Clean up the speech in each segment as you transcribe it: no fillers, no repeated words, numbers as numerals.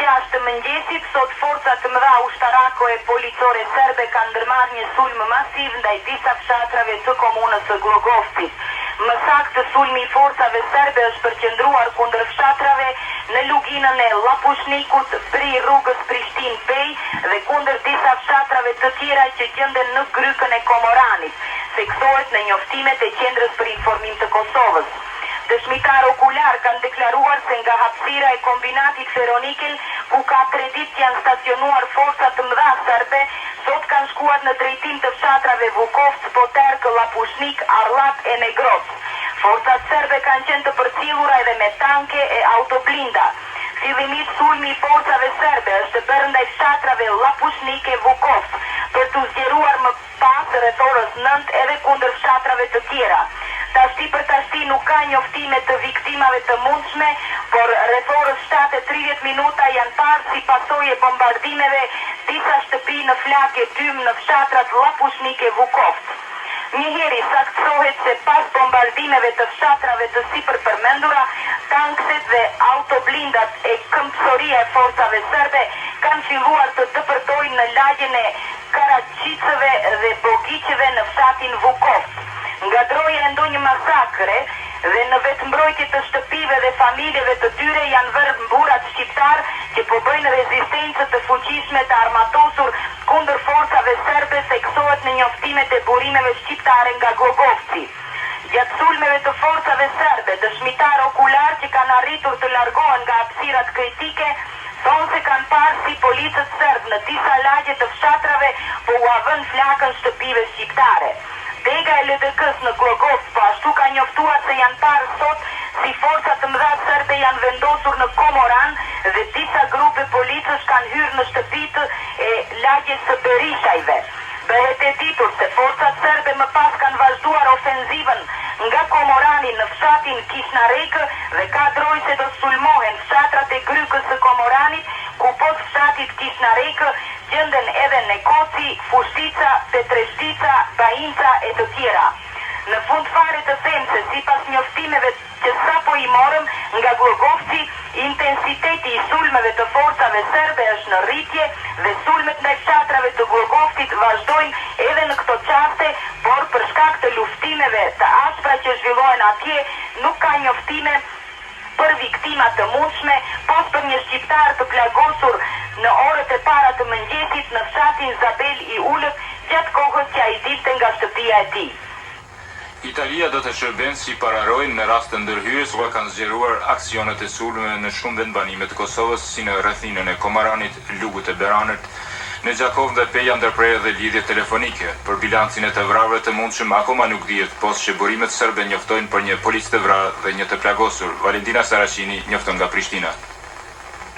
6 të mëngjesit, sot forcat të mëdha ushtarako e policore serbe kanë ndërmarrë një sulm masiv ndaj disa fshatrave të komunës së Glogovcit. Më saktë, sulmi i forcave serbe është përqendruar kundër fshatrave në luginën e Llapushnikut, pri rrugës Prishtinë-Pej dhe kundër disa fshatrave të tjera që gjenden në grykën e Komoranit, theksohet në njoftimet e Qendrës për Informim të Kosovës. Dëshmitar okular kanë deklaruar se nga hapësira e kombinatit Feronikel, ku ka 3 ditë janë stacionuar forca të mëdha serbe, sot kanë shkuar në drejtim të fshatrave Vukovc, Poterk, Llapushnik, Arllap e Negroc. Forcat serbe kanë qenë të përcjellura edhe me tanke e autoblinda. Fillimisht sulmi i forcave serbe është bërë ndaj fshatrave Llapushnik e Vukovc, për t'u zgjeruar më pas rreth orës 9 edhe kundër fshatrave të tjera. Tashti për tashti nuk ka njoftime të viktimave të mundshme, por rreth orës 7:30 minuta janë parë si pasojë bombardimeve disa shtëpi në flakë tym në fshatrat Llapushnik e Vukovc. Njëherë saktësohet se pas bombardimeve të fshatrave të sipërpërmendura, tankset dhe autoblindat e këmbësoria e forcave serbe kanë filluar të dëpërtojnë në lagjen e Karaqicëve dhe Bogiqeve në fshatin Vukovc. Nga droja e ndonjë masakre dhe në vetëmbrojtje të shtëpive dhe familjeve të tyre janë vërë mburat shqiptar që po bëjnë rezistencë të fuqishme të armatosur kundër forcave serbe, theksohet në njoftimet e burimeve shqiptare nga Glogovci. Gjatë sulmeve të forcave serbe, dëshmitar okular që kanë arritur të largohen nga hapësirat kritike, thonë se kanë parë si policët serb në disa lagje të fshatrave po u avën flakën shtëpive shqiptare. Dega e LDK-s në Glogovc po ashtu ka njoftuar se janë parë sot si forcat të mëdha serbe janë vendosur në Komoran dhe disa grupe policësh kanë hyrë në shtëpitë e lagjes së Berishajve. Bëhet e ditur se forcat serbe më pas kanë vazhduar ofenzivën nga Komorani në fshatin Kishnarek dhe ka drojë se do sulmohen fshatrat e grykës së Komoranit, ku poshtë fshatit Kishnarek gjenden edhe Nekoci, Fushtica, Petreshtica, Bainca e të tjera. Në fund fare të them se sipas njoftimeve që sapo i morëm nga Glogovci, intensiteti i sulmeve të forcave serbe është në rritje dhe sulmet ndaj fshatrave të Glogovcit vazhdojnë edhe në këto qaste, por për shkak të luftimeve të ashpra që zhvillohen atje, nuk ka njoftime për viktima të mundshme, pas për një shqiptar të plagosur në orët e para të mëngjesit në fshatin Zabel i Ulët, gjatë kohës që ai dilte nga shtëpia e tij. Italia do të shërben si pararojnë në rast të ndërhyrjes ku kanë zgjeruar aksionet e sulmeve në shumë vendbanime të Kosovës, si në rrethinën e Komaranit, Lugut e Beranit, në Gjakov dhe Peja ndërprerje dhe lidhje telefonike. Për bilancin e të vrarëve të mundshëm akoma nuk dihet, post që burimet serbe njoftojnë për një policë të vrarë dhe një të plagosur. Valentina Saracini njofton nga Prishtina.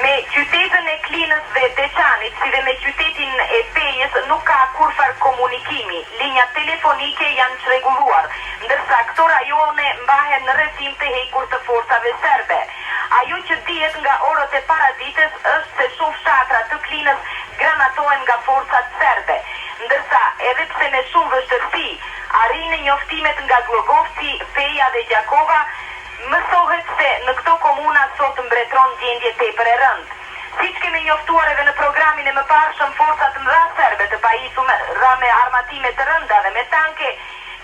Me qytetën e Klinës dhe Deçanit, si dhe me qytetin e Pejës, nuk ka kurfar komunikimi. Linjat telefonike janë çrregulluar, ndërsa këto rajone mbahen në rrethim të hekur të forcave serbe. Ajo që dihet nga orët e paradites është se shumë fshatra të Klinës granatohen nga forcat serbe, ndërsa edhe pse me shumë vështirësi arrin njoftimet nga Glogovci, Peja dhe Gjakova, mësohet se në këto komuna sot mbretëron gjendje tepër e rëndë. Siç kemi njoftuar edhe në programin e mëparshëm, forcat mëdha serbe të pajisura me armatime të rënda dhe me tanke,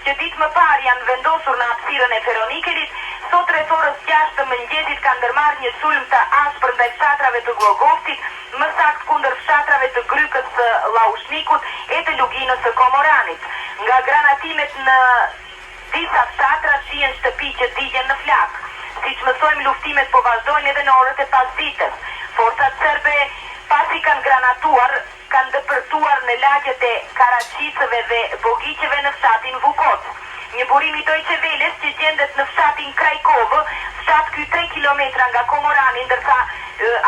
që ditë më parë janë vendosur në hapësirën e Feronikelit, sot rreth orës 6 të mëngjesit kanë ndërmarrë një sulm të ashpër ndaj fshatrave të Glogovcit, më saktë kundër fshatrave të grykës së Llapushnikut e të luginës së Komoranit. Nga granatimet në disa fshatra shihen shtëpi që digjen në flak. Siç mësojmë, luftimet po vazhdojnë edhe në orët e pasdites. Forcat serbe, pasi kanë granatuar, kanë dëpërtuar në lagjet e Karaqicëve dhe Bogiqeve në fshatin Vukoc. Një burim i Deutsche Welles që gjendet në fshatin Krajkovë, fshat ky 3 kilometra nga Komorani, ndërsa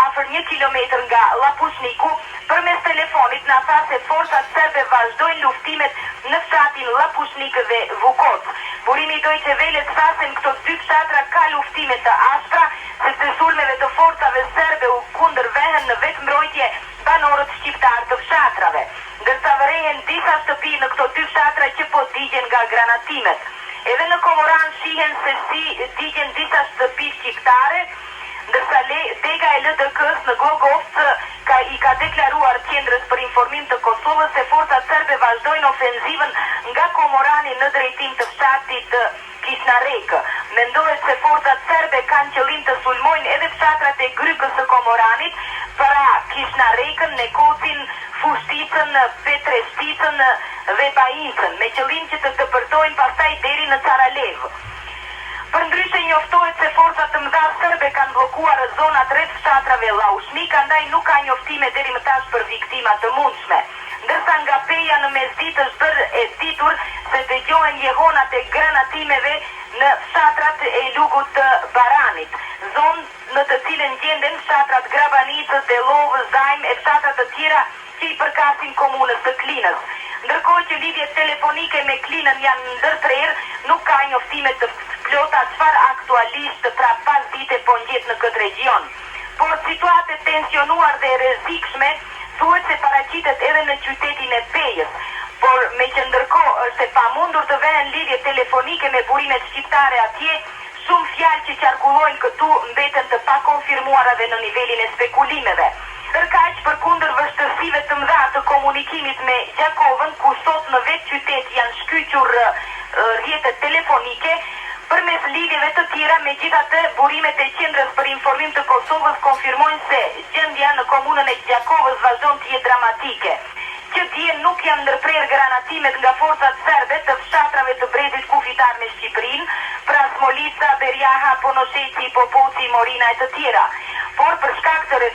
afër 1 kilometër nga Llapushniku, përmes telefonit na tha se forcat serbe vazhdojnë luftimet në fshatin Llapushnik dhe Vukoc. Burimi i Deutsche Welles tha se në këto dy fshatra ka luftime të ashpra, sepse sulmeve të forcave serbe u kundërvehen në vetmbrojtje banorët shqiptar të fshatrave, ndërsa vërehen disa shtëpi në këto dy fshatra që po digjen nga granatimet. Edhe në Komoran shihen se si digjen disa shtëpi shqiptare, ndërsa dega e LDK-s në Glogovc informim të Kosovës se forcat serbe vazhdojnë ofenzivën nga Komorani në drejtim të fshatit Kishnarek. Mendohet se forcat serbe kanë qëllim të sulmojnë edhe fshatrat e Grykës së Komoranit, pra Kishnareken, Nekocin, Fushticën, Petreshticën dhe Bajicën, me qëllim që të dëpërtojnë pastaj deri në Caralev. Përndryshe njoftohet se forcat të mëdha serbe kanë bllokuar zonat rreth fshatrave Llaushmik, andaj nuk ka njoftime deri më tash për viktima të mundshme. Ndërsa nga Peja në mesditë është bërë e ditur se dëgjohen lehonat e granatimeve në fshatrat e Lugut të Baranit, zonë në të cilën gjenden fshatrat Grabanicës, Delovë, Zajm e fshatrat të tjera që i përkasin komunës të Klinës. Ndërkohë që lidhjet telefonike me Klinën janë ndërprerë, nuk ka njoftime të plota çfarë aktualisht pra pas dite po ngjet në këtë region. Por situatë tensionuar dhe rrezikshme thuhet se paraqitet edhe në qytetin e Pejës. Por me që ndërkohë është e pamundur të vënë lidhje telefonike me burimet shqiptare atje, shumë fjalë që qarkullojnë këtu mbeten të pakonfirmuara dhe në nivelin e spekulimeve. Ndërkaq përkundër vështirësive të mëdha të komunikimit me Gjakovën, ku sot në vetë qytet janë shkyqur rrjetet telefonike, përmes lidhjeve të tjera, megjithatë burimet e qendrës për informim të Kosovës konfirmojnë se gjendja në komunën e Gjakovës vazhdon të jetë dramatike. Që dje nuk janë ndërprerë granatimet nga forcat serbe të fshatrave të brezit kufitar me Shqipërinë, pra Smolica, Berjaha, Ponosheci, Popoci, Morina e të tjera. Por për shkak të